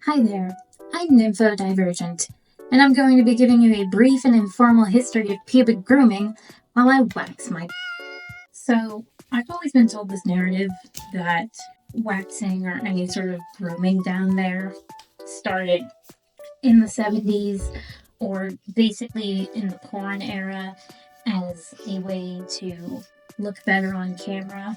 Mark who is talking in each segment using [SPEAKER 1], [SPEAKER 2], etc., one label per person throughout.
[SPEAKER 1] Hi there, I'm Nymphodivergent, and I'm going to be giving you a brief and informal history of pubic grooming while I wax my. So, I've always been told this narrative that waxing or any sort of grooming down there started in the 70s or basically in the porn era as a way to look better on camera.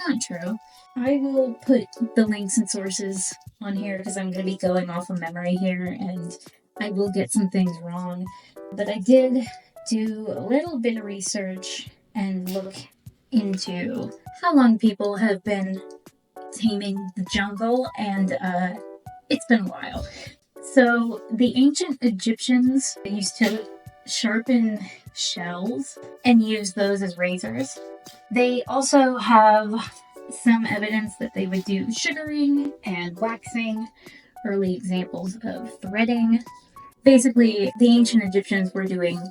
[SPEAKER 1] Not true. I will put the links and sources on here because I'm going to be going off of memory here and I will get some things wrong. But I did do a little bit of research and look into how long people have been taming the jungle, and it's been a while. So the ancient Egyptians used to sharpen shells and use those as razors. They also have some evidence that they would do sugaring and waxing, early examples of threading. Basically, the ancient Egyptians were doing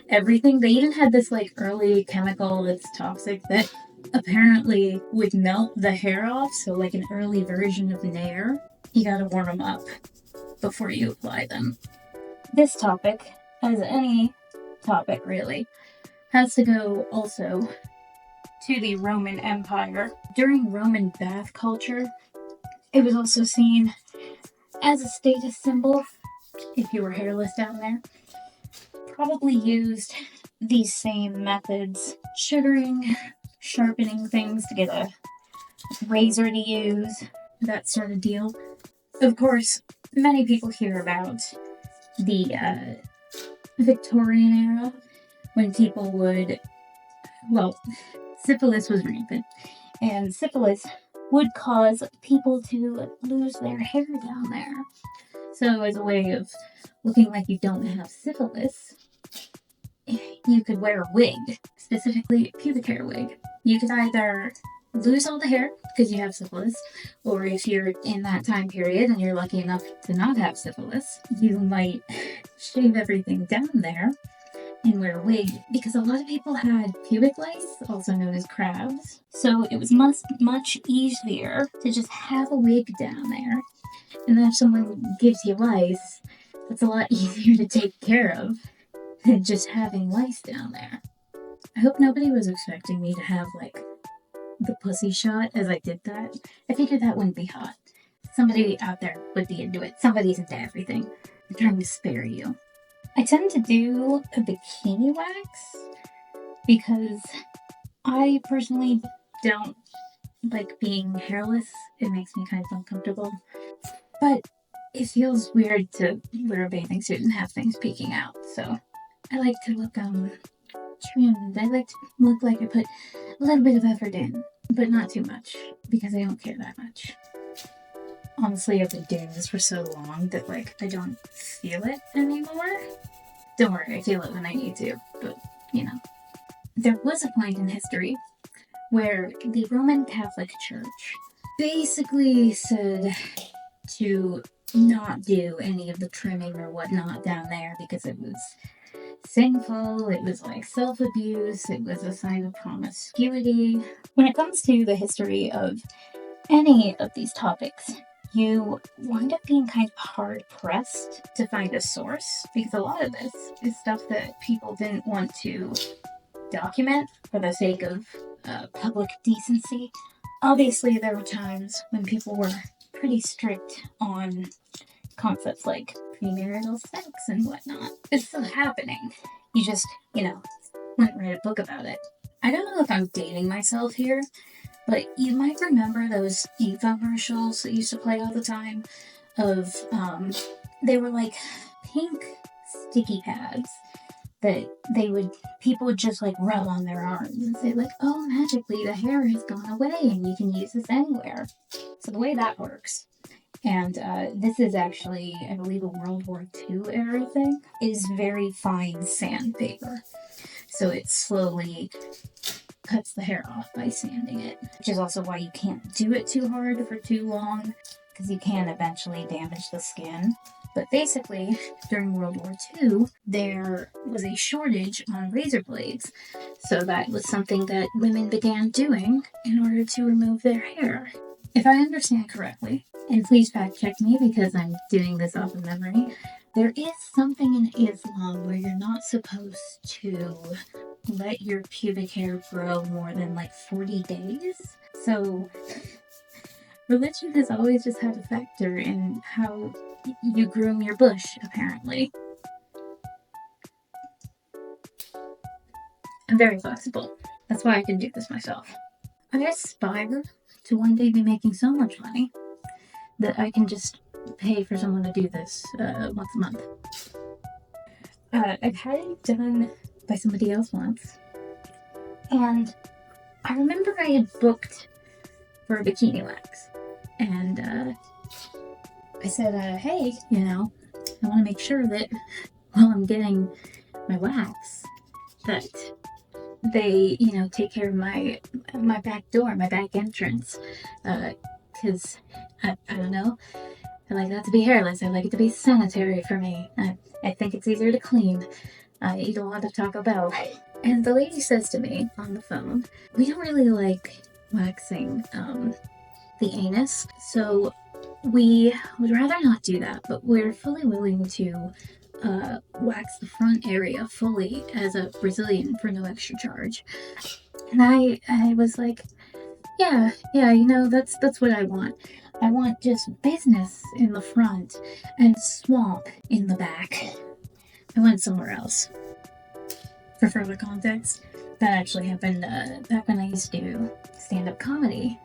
[SPEAKER 1] everything. They even had this early chemical that's toxic that apparently would melt the hair off, so like an early version of Nair. You gotta warm them up before you apply them. This topic, as any topic really, has to go also to the Roman Empire. During Roman bath culture, it was also seen as a status symbol if you were hairless down there. Probably used these same methods, sugaring, sharpening things to get a razor to use, that sort of deal. Of course, many people hear about the Victorian era when people would, syphilis was rampant, and syphilis would cause people to lose their hair down there. So as a way of looking like you don't have syphilis, you could wear a wig, specifically a pubic hair wig. You could either lose all the hair because you have syphilis, or if you're in that time period and you're lucky enough to not have syphilis, you might shave everything down there and wear a wig, because a lot of people had pubic lice, also known as crabs. So it was much easier to just have a wig down there. And then if someone gives you lice, that's a lot easier to take care of than just having lice down there. I hope nobody was expecting me to have the pussy shot as I did that. I figured that wouldn't be hot. Somebody out there would be into it. Somebody's into everything. I'm trying to spare you. I tend to do a bikini wax because I personally don't like being hairless. It makes me kind of uncomfortable. But it feels weird to wear a bathing suit and have things peeking out. So I like to look trimmed. I like to look like I put a little bit of effort in, but not too much because I don't care that much. Honestly, I've been doing this for so long that I don't feel it anymore. Don't worry, I feel it when I need to, but There was a point in history where the Roman Catholic Church basically said to not do any of the trimming or whatnot down there because it was sinful, it was self-abuse, it was a sign of promiscuity. When it comes to the history of any of these topics, you wind up being kind of hard-pressed to find a source, because a lot of this is stuff that people didn't want to document for the sake of public decency. Obviously, there were times when people were pretty strict on concepts like premarital sex and whatnot. It's still happening. You just, wouldn't write a book about it. I don't know if I'm dating myself here, but you might remember those infomercials that used to play all the time of, they were pink sticky pads that people would just rub on their arms and say oh, magically the hair has gone away and you can use this anywhere. So the way that works, and this is actually, I believe, a World War II era thing, is very fine sandpaper. So it slowly cuts the hair off by sanding it, which is also why you can't do it too hard for too long, because you can eventually damage the skin. But basically, during World War II, there was a shortage on razor blades, so that was something that women began doing in order to remove their hair. If I understand correctly, and please fact check me because I'm doing this off of memory, there is something in Islam where you're not supposed to let your pubic hair grow more than like 40 days. So religion has always just had a factor in how you groom your bush, apparently. I'm very flexible. That's why I can do this myself. I aspire to one day be making so much money that I can just pay for someone to do this once a month. I've had it done by somebody else once, and I remember I had booked for a bikini wax, and I said, hey, I want to make sure that while I'm getting my wax, that they, take care of my back door, my back entrance, because I don't know, I like that to be hairless. I like it to be sanitary for me. I think it's easier to clean. I eat a lot of Taco Bell. And the lady says to me on the phone, we don't really like waxing the anus, so we would rather not do that, but we're fully willing to wax the front area fully as a Brazilian for no extra charge. And I was like, yeah, that's what I want. I want just business in the front and swamp in the back. I went somewhere else. For further context, that actually happened back when I used to do stand-up comedy.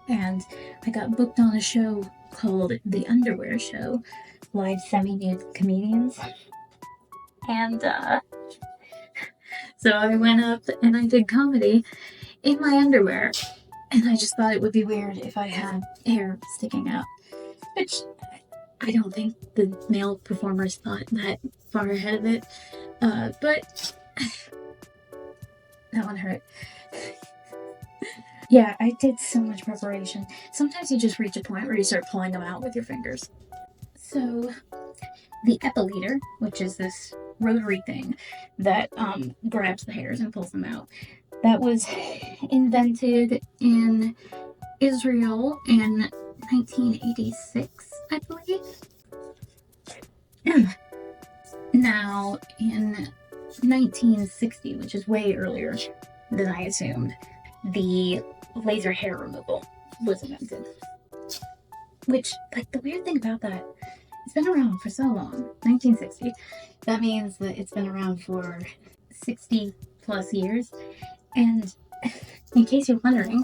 [SPEAKER 1] And I got booked on a show called The Underwear Show, live semi-nude comedians. And so I went up and I did comedy in my underwear. And I just thought it would be weird if I had hair sticking out. Which I don't think the male performers thought that far ahead of it. But that one hurt. Yeah, I did so much preparation. Sometimes you just reach a point where you start pulling them out with your fingers. So, the Epilator, which is this rotary thing that grabs the hairs and pulls them out, that was invented in Israel in 1986, I believe. Now, in 1960, which is way earlier than I assumed, the laser hair removal was invented. Which, the weird thing about that, it's been around for so long, 1960. That means that it's been around for 60 plus years. And in case you're wondering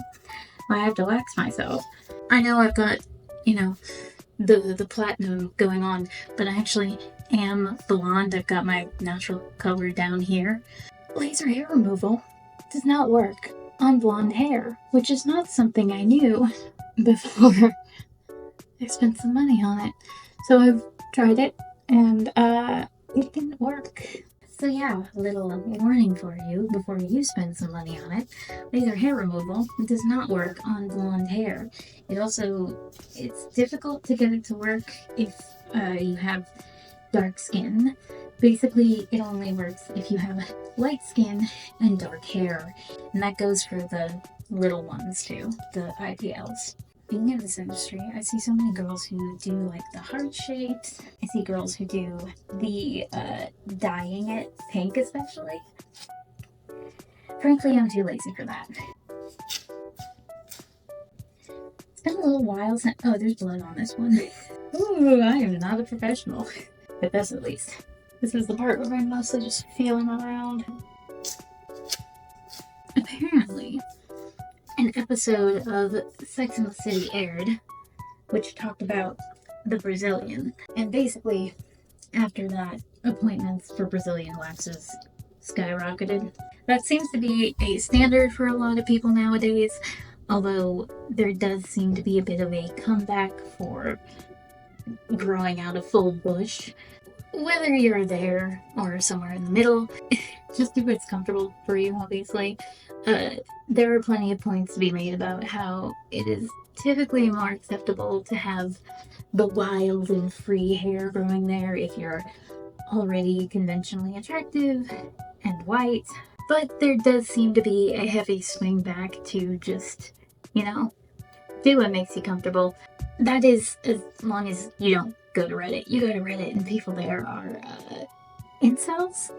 [SPEAKER 1] why I have to wax myself, I know I've got, the platinum going on, but I actually am blonde. I've got my natural color down here. Laser hair removal does not work on blonde hair, which is not something I knew before I spent some money on it. So I've tried it, and it didn't work. So yeah, a little warning for you before you spend some money on it. Laser hair removal does not work on blonde hair. It's difficult to get it to work if you have dark skin. Basically, it only works if you have light skin and dark hair. And that goes for the little ones too, the IPLs. Being in this industry, I see so many girls who do the heart shapes. I see girls who do the dyeing it pink, especially. Frankly, I'm too lazy for that. It's been a little while since. Oh, there's blood on this one. Ooh, I am not a professional. At this, at least. This is the part where I'm mostly just feeling around. Apparently, an episode of Sex and the City aired, which talked about the Brazilian. And basically, after that, appointments for Brazilian waxes skyrocketed. That seems to be a standard for a lot of people nowadays, although there does seem to be a bit of a comeback for growing out a full bush. Whether you're there or somewhere in the middle, just do what's comfortable for you, obviously. There are plenty of points to be made about how it is typically more acceptable to have the wild and free hair growing there if you're already conventionally attractive and white. But there does seem to be a heavy swing back to just, do what makes you comfortable. that is as long as you don't go to Reddit. You go to Reddit and people there are incels.